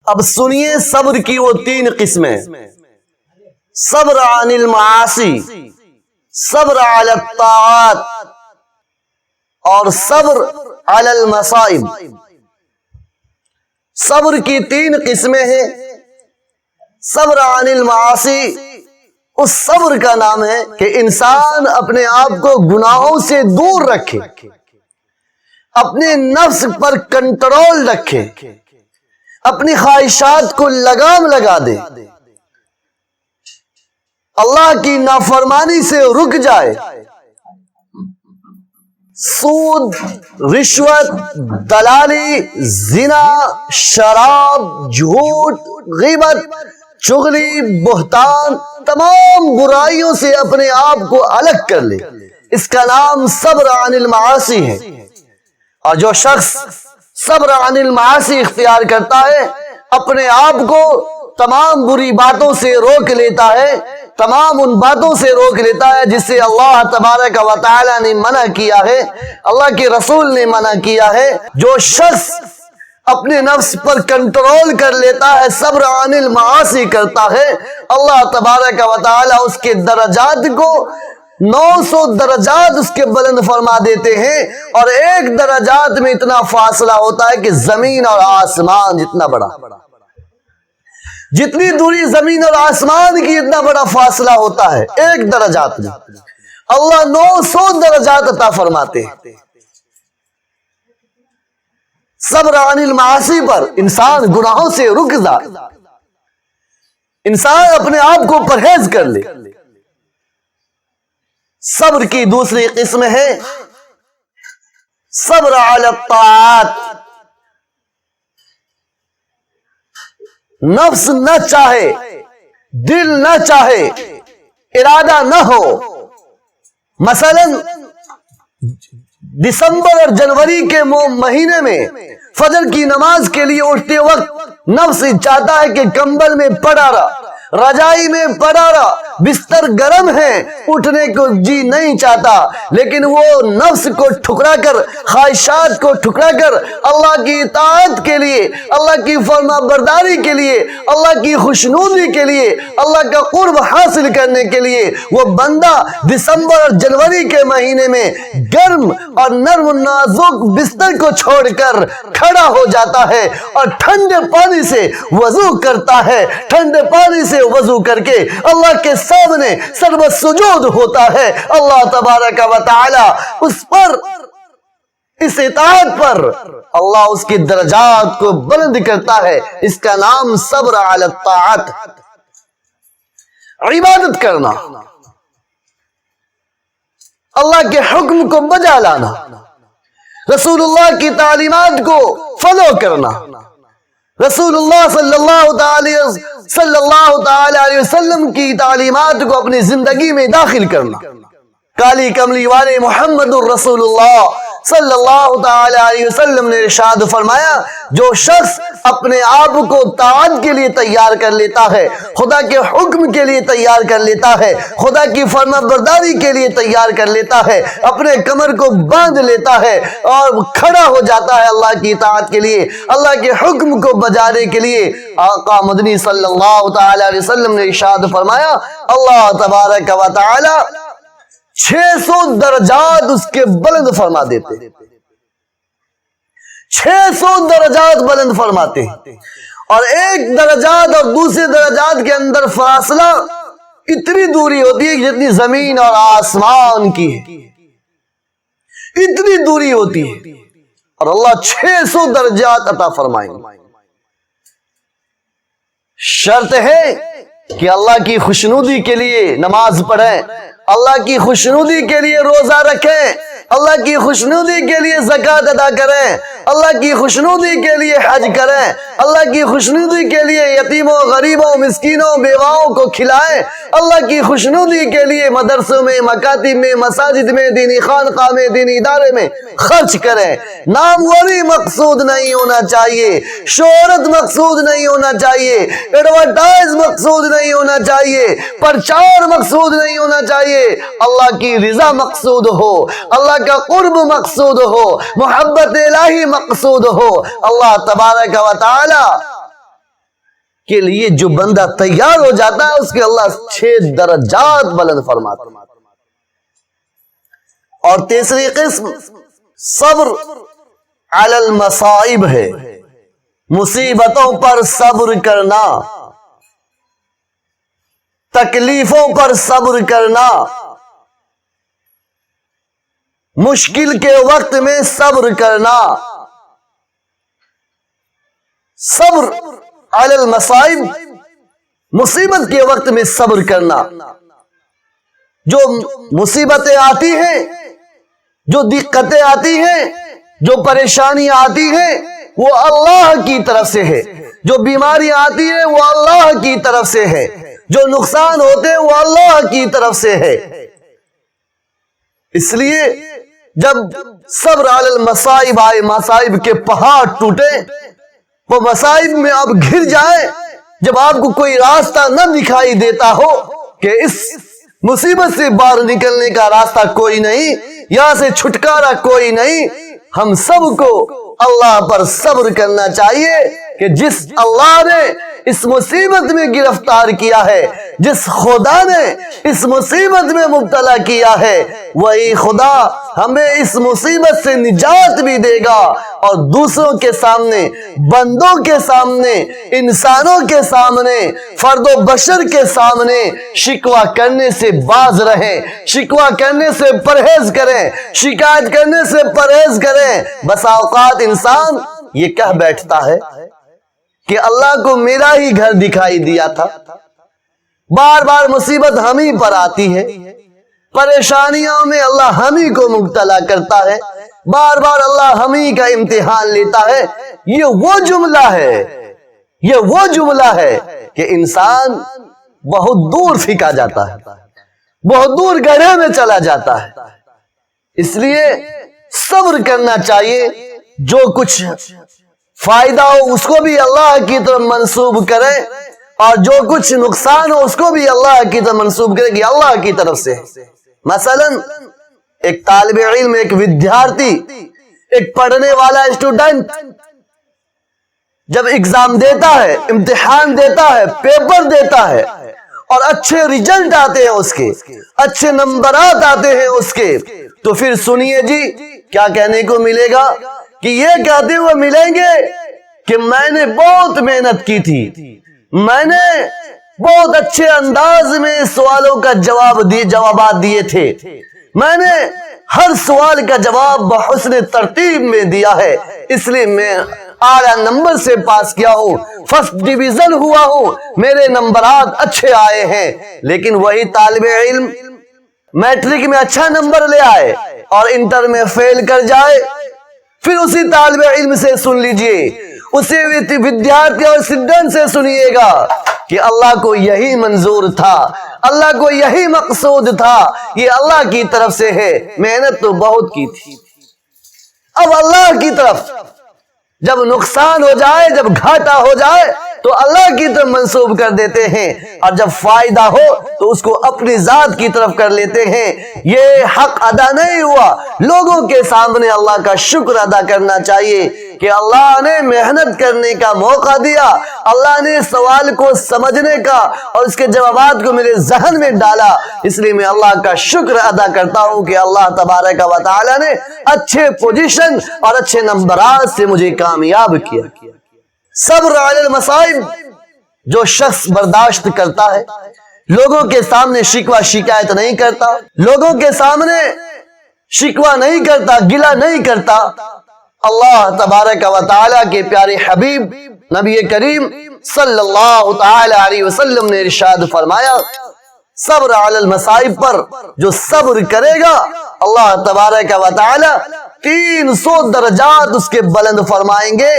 اب سنیے صبر کی وہ تین قسمیں: صبر عن المعاصی، صبر علی الطاعات، اور صبر علی المصائب۔ صبر کی تین قسمیں ہیں۔ صبر عن المعاصی، اس صبر کا نام ہے کہ انسان اپنے آپ کو گناہوں سے دور رکھے، اپنے نفس پر کنٹرول رکھے، اپنی خواہشات کو لگام لگا دے، اللہ کی نافرمانی سے رک جائے، سود، رشوت، دلالی، زنا، شراب، جھوٹ، غیبت، چغلی، بہتان، تمام برائیوں سے اپنے آپ کو الگ کر لے۔ اس کا نام صبر عن المعاصی ہے۔ اور جو شخص صبر عن المعاصی اختیار کرتا ہے، اپنے آپ کو تمام بری باتوں سے روک لیتا ہے، تمام ان باتوں سے روک لیتا ہے جس سے اللہ تبارک و تعالی نے منع کیا ہے، اللہ کے رسول نے منع کیا ہے۔ جو شخص اپنے نفس پر کنٹرول کر لیتا ہے، صبر عن المعاصی کرتا ہے، اللہ تبارک و تعالی اس کے درجات کو 900 درجات اس کے بلند فرما دیتے ہیں، اور ایک درجات میں اتنا فاصلہ ہوتا ہے کہ زمین اور آسمان جتنا بڑا، جتنی دوری زمین اور آسمان کی اتنا بڑا فاصلہ ہوتا ہے ایک درجات میں، اللہ 900 درجات عطا فرماتے ہیں۔ صبر عن المعاصی پر انسان گناہوں سے رک جائے، انسان اپنے آپ کو پرہیز کر لے۔ صبر کی دوسری قسم ہے صبر علی الطاعات۔ نفس نہ چاہے، دل نہ چاہے، ارادہ نہ ہو، مثلا دسمبر اور جنوری کے مہینے میں فجر کی نماز کے لیے اٹھتے وقت نفس چاہتا ہے کہ کمبل میں پڑا رہا، رجائی میں پڑا رہا، بستر گرم ہے، اٹھنے کو جی نہیں چاہتا، لیکن وہ نفس کو ٹھکرا کر، خواہشات کو ٹھکرا کر اللہ کی اطاعت کے لیے، اللہ کی فرما برداری کے لیے، اللہ کی خوشنودی کے لیے، اللہ کا قرب حاصل کرنے کے لیے وہ بندہ دسمبر اور جنوری کے مہینے میں گرم اور نرم و نازک بستر کو چھوڑ کر کھڑا ہو جاتا ہے اور ٹھنڈے پانی سے وضو کرتا ہے، ٹھنڈے پانی سے وضو کر کے اللہ کے سامنے سرو سجود ہوتا ہے۔ اللہ تبارک و تعالی اس پر، اس اطاعت پر اللہ اس کی درجات کو بلند کرتا ہے۔ اس کا نام صبر علی الطاعت، عبادت کرنا، اللہ کے حکم کو بجا لانا، رسول اللہ کی تعلیمات کو فالو کرنا، رسول اللہ صلی اللہ تعالی علیہ وسلم کی تعلیمات کو اپنی زندگی میں داخل کرنا۔ کالی کملی والے محمد الرسول اللہ صلی اللہ تعالی علیہ وسلم نے ارشاد فرمایا، جو شخص اپنے آپ کو طاعت کے لیے تیار کر لیتا ہے، خدا کے حکم کے لیے تیار کر لیتا ہے، خدا کی فرما برداری کے لیے تیار کر لیتا ہے، اپنے کمر کو باندھ لیتا ہے اور کھڑا ہو جاتا ہے اللہ کی اطاعت کے لیے، اللہ کے حکم کو بجانے کے لیے، آقا مدنی صلی اللہ تعالی علیہ وسلم نے ارشاد فرمایا، اللہ تبارک و تعالی 600 درجات اس کے بلند فرما دیتے، 600 درجات بلند فرماتے ہیں، اور ایک درجات اور دوسرے درجات کے اندر فاصلہ اتنی دوری ہوتی ہے جتنی زمین اور آسمان کی ہے، اتنی دوری ہوتی ہے، اور اللہ 600 درجات عطا فرمائیں۔ شرط ہے کہ اللہ کی خوشنودی کے لیے نماز پڑھیں، اللہ کی خوشنودی کے لیے روزہ رکھیں، اللہ کی خوشنودی کے لیے زکوٰۃ ادا کریں، اللہ کی خوشنودی کے لیے حج کریں، اللہ کی خوشنودی کے لیے یتیموں، غریبوں، مسکینوں، بیواؤں کو کھلائیں، اللہ کی خوشنودی کے لیے مدرسوں میں، مکاتب میں، مساجد میں، دینی خانقاہ میں، دینی ادارے میں خرچ کریں۔ ناموری مقصود نہیں ہونا چاہیے، شہرت مقصود نہیں ہونا چاہیے، ایڈورٹائز مقصود نہیں ہونا چاہیے، پرچار مقصود نہیں ہونا چاہیے، اللہ کی رضا مقصود ہو، اللہ کا قرب مقصود ہو، محبت الہی مقصود ہو۔ اللہ تبارک و تعالی کے لیے جو بندہ تیار ہو جاتا ہے اس کے اللہ 6 درجات بلند فرماتا ہے۔ اور تیسری قسم صبر علی المصائب ہے، مصیبتوں پر صبر کرنا، تکلیفوں پر صبر کرنا، مشکل کے وقت میں صبر کرنا۔ صبر علی المصائب، مصیبت کے وقت میں صبر کرنا۔ جو مصیبتیں آتی ہیں، جو دقتیں آتی ہیں، جو پریشانیاں آتی ہیں، وہ اللہ کی طرف سے ہے۔ جو بیماری آتی ہے وہ اللہ کی طرف سے ہے۔ جو نقصان ہوتے ہیں وہ اللہ کی طرف سے ہے۔ اس لیے جب صبر علی المصائب آئے، مصائب کے پہاڑ ٹوٹے، وہ مصائب میں آپ گھر جائیں، جب آپ کو کوئی راستہ نہ دکھائی دیتا ہو کہ اس مصیبت سے باہر نکلنے کا راستہ کوئی نہیں، یہاں سے چھٹکارا کوئی نہیں، ہم سب کو اللہ پر صبر کرنا چاہیے کہ جس اللہ نے اس مصیبت میں گرفتار کیا ہے، جس خدا نے اس مصیبت میں مبتلا کیا ہے، وہی خدا ہمیں اس مصیبت سے نجات بھی دے گا، اور دوسروں کے سامنے، بندوں کے سامنے، انسانوں کے سامنے، فرد و بشر کے سامنے شکوہ کرنے سے باز رہیں، شکوہ کرنے سے پرہیز کریں، شکایت کرنے سے پرہیز کریں۔ بس اوقات انسان یہ کہہ بیٹھتا ہے کہ اللہ کو میرا ہی گھر دکھائی دیا تھا، بار بار مصیبت ہم ہی پر آتی ہے، پریشانیوں میں اللہ ہم ہی کو مبتلا کرتا ہے، بار بار اللہ ہم ہی کا امتحان لیتا ہے۔ یہ وہ جملہ ہے، یہ وہ جملہ ہے کہ انسان بہت دور پھینکا جاتا ہے، بہت دور گڑھے میں چلا جاتا ہے۔ اس لیے صبر کرنا چاہیے، جو کچھ فائدہ ہو اس کو بھی اللہ کی طرف منسوب کرے، اور جو کچھ نقصان ہو اس کو بھی اللہ کی طرف منسوب کرے کہ اللہ کی طرف سے۔ مثلا ایک طالب علم، ایک ودیارتی، ایک پڑھنے والا اسٹوڈنٹ جب ایگزام دیتا ہے، امتحان دیتا ہے، پیپر دیتا ہے، اور اچھے ریزلٹ آتے ہیں اس کے، اچھے نمبرات آتے ہیں اس کے، تو پھر سنیے جی کیا کہنے کو ملے گا کہ یہ کہتے ہوئے ملیں گے کہ میں نے بہت محنت کی تھی، میں نے بہت اچھے انداز میں سوالوں کا جوابات دیے تھے، میں نے ہر سوال کا جواب بحسن ترتیب میں دیا ہے، اس لیے میں اعلیٰ نمبر سے پاس کیا ہوں، فرسٹ ڈویژن ہوا ہوں، میرے نمبرات اچھے آئے ہیں۔ لیکن وہی طالب علم میٹرک میں اچھا نمبر لے آئے اور انٹر میں فیل کر جائے، پھر اسی طالب علم سے سن لیجئے، اسی ودیارتی اور اسٹوڈنٹ سے سنیے گا کہ اللہ کو یہی منظور تھا، اللہ کو یہی مقصود تھا، یہ اللہ کی طرف سے ہے، محنت تو بہت کی تھی۔ اب اللہ کی طرف جب نقصان ہو جائے، جب گھاٹا ہو جائے تو اللہ کی طرف منسوب کر دیتے ہیں، اور جب فائدہ ہو تو اس کو اپنی ذات کی طرف کر لیتے ہیں۔ یہ حق ادا نہیں ہوا، لوگوں کے سامنے اللہ کا شکر ادا کرنا چاہیے کہ اللہ نے محنت کرنے کا موقع دیا، اللہ نے سوال کو سمجھنے کا اور اس کے جوابات کو میرے ذہن میں ڈالا، اس لیے میں اللہ کا شکر ادا کرتا ہوں کہ اللہ تبارک و تعالی نے اچھے پوزیشن اور اچھے نمبرات سے مجھے کامیاب کیا۔ صبر علی المصائب، جو شخص برداشت کرتا ہے، لوگوں کے سامنے شکوہ شکایت نہیں کرتا، لوگوں کے سامنے شکوہ نہیں کرتا، گلہ نہیں کرتا، اللہ تبارک و تعالی کے پیارے حبیب نبی کریم صلی اللہ تعالی علیہ وسلم نے ارشاد فرمایا، صبر علی المصائب پر جو صبر کرے گا اللہ تبارک و تعالی 300 درجات اس کے بلند فرمائیں گے،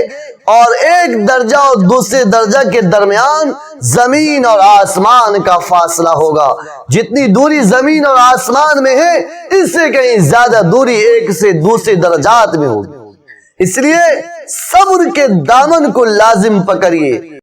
اور ایک درجہ اور دوسرے درجہ کے درمیان زمین اور آسمان کا فاصلہ ہوگا۔ جتنی دوری زمین اور آسمان میں ہے، اس سے کہیں زیادہ دوری ایک سے دوسرے درجات میں ہوگی۔ اس لیے صبر کے دامن کو لازم پکڑیے۔